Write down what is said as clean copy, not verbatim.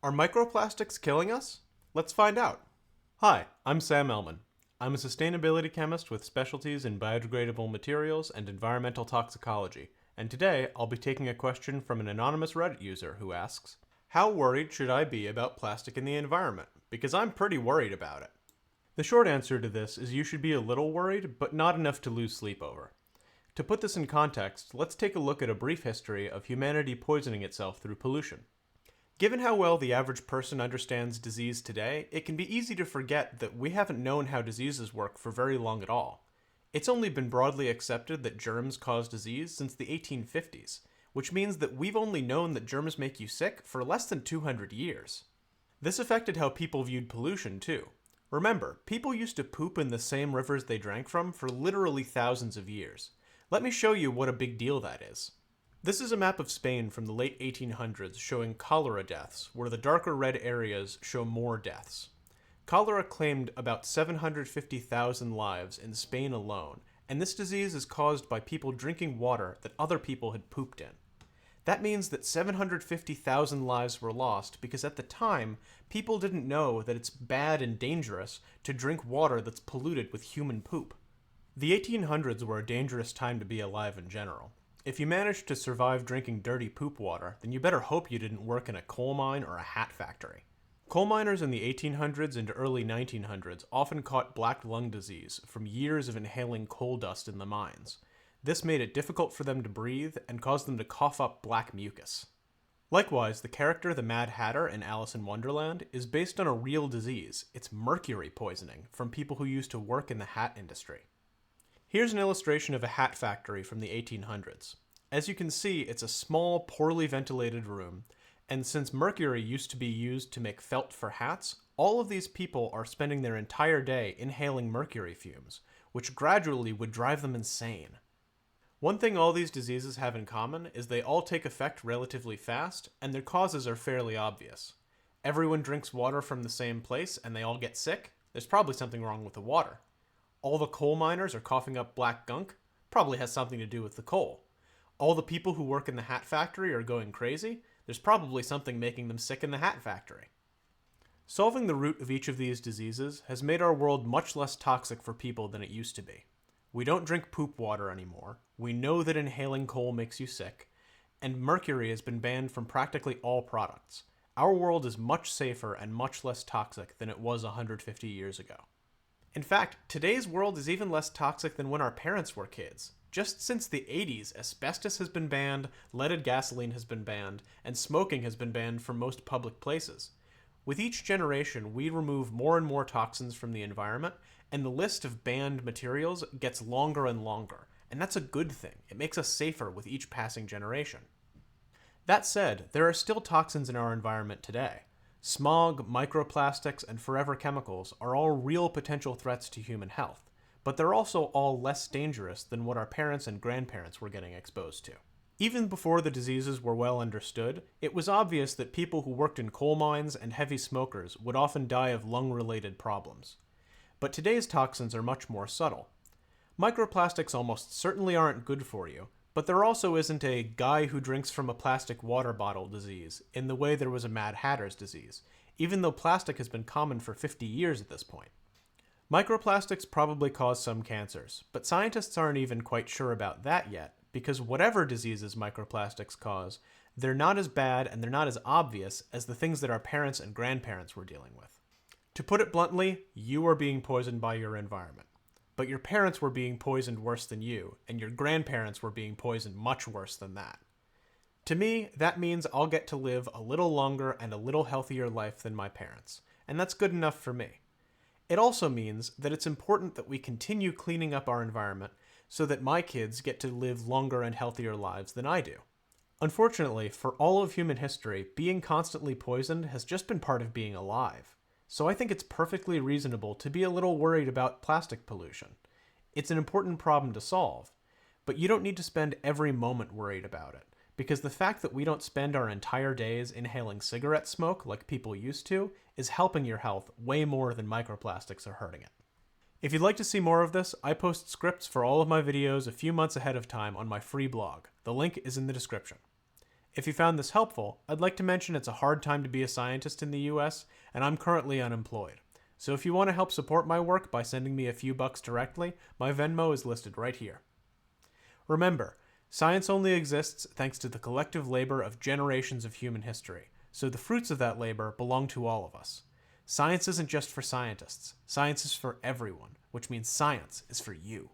Are microplastics killing us? Let's find out. Hi, I'm Sam Ellman. I'm a sustainability chemist with specialties in biodegradable materials and environmental toxicology, and today I'll be taking a question from an anonymous Reddit user who asks, how worried should I be about plastic in the environment? Because I'm pretty worried about it. The short answer to this is you should be a little worried, but not enough to lose sleep over. To put this in context, let's take a look at a brief history of humanity poisoning itself through pollution. Given how well the average person understands disease today, it can be easy to forget that we haven't known how diseases work for very long at all. It's only been broadly accepted that germs cause disease since the 1850s, which means that we've only known that germs make you sick for less than 200 years. This affected how people viewed pollution, too. Remember, people used to poop in the same rivers they drank from for literally thousands of years. Let me show you what a big deal that is. This is a map of Spain from the late 1800s showing cholera deaths, where the darker red areas show more deaths. Cholera claimed about 750,000 lives in Spain alone, and this disease is caused by people drinking water that other people had pooped in. That means that 750,000 lives were lost because at the time, people didn't know that it's bad and dangerous to drink water that's polluted with human poop. The 1800s were a dangerous time to be alive in general. If you managed to survive drinking dirty poop water, then you better hope you didn't work in a coal mine or a hat factory. Coal miners in the 1800s and early 1900s often caught black lung disease from years of inhaling coal dust in the mines. This made it difficult for them to breathe and caused them to cough up black mucus. Likewise, the character the Mad Hatter in Alice in Wonderland is based on a real disease. It's mercury poisoning from people who used to work in the hat industry. Here's an illustration of a hat factory from the 1800s. As you can see, it's a small, poorly ventilated room, and since mercury used to be used to make felt for hats, all of these people are spending their entire day inhaling mercury fumes, which gradually would drive them insane. One thing all these diseases have in common is they all take effect relatively fast, and their causes are fairly obvious. Everyone drinks water from the same place, and they all get sick. There's probably something wrong with the water. All the coal miners are coughing up black gunk, probably has something to do with the coal. All the people who work in the hat factory are going crazy, there's probably something making them sick in the hat factory. Solving the root of each of these diseases has made our world much less toxic for people than it used to be. We don't drink poop water anymore, we know that inhaling coal makes you sick, and mercury has been banned from practically all products. Our world is much safer and much less toxic than it was 150 years ago. In fact, today's world is even less toxic than when our parents were kids. Just since the 80s, asbestos has been banned, leaded gasoline has been banned, and smoking has been banned from most public places. With each generation, we remove more and more toxins from the environment, and the list of banned materials gets longer and longer, and that's a good thing. It makes us safer with each passing generation. That said, there are still toxins in our environment today. Smog, microplastics, and forever chemicals are all real potential threats to human health, but they're also all less dangerous than what our parents and grandparents were getting exposed to. Even before the diseases were well understood, it was obvious that people who worked in coal mines and heavy smokers would often die of lung-related problems. But today's toxins are much more subtle. Microplastics almost certainly aren't good for you, but there also isn't a guy who drinks from a plastic water bottle disease in the way there was a Mad Hatter's disease, even though plastic has been common for 50 years at this point. Microplastics probably cause some cancers, but scientists aren't even quite sure about that yet, because whatever diseases microplastics cause, they're not as bad and they're not as obvious as the things that our parents and grandparents were dealing with. To put it bluntly, you are being poisoned by your environment. But your parents were being poisoned worse than you, and your grandparents were being poisoned much worse than that. To me, that means I'll get to live a little longer and a little healthier life than my parents, and that's good enough for me. It also means that it's important that we continue cleaning up our environment so that my kids get to live longer and healthier lives than I do. Unfortunately, for all of human history, being constantly poisoned has just been part of being alive. So I think it's perfectly reasonable to be a little worried about plastic pollution. It's an important problem to solve, but you don't need to spend every moment worried about it, because the fact that we don't spend our entire days inhaling cigarette smoke like people used to is helping your health way more than microplastics are hurting it. If you'd like to see more of this, I post scripts for all of my videos a few months ahead of time on my free blog. The link is in the description. If you found this helpful, I'd like to mention it's a hard time to be a scientist in the US, and I'm currently unemployed. So if you want to help support my work by sending me a few bucks directly, my Venmo is listed right here. Remember, science only exists thanks to the collective labor of generations of human history, so the fruits of that labor belong to all of us. Science isn't just for scientists. Science is for everyone, which means science is for you.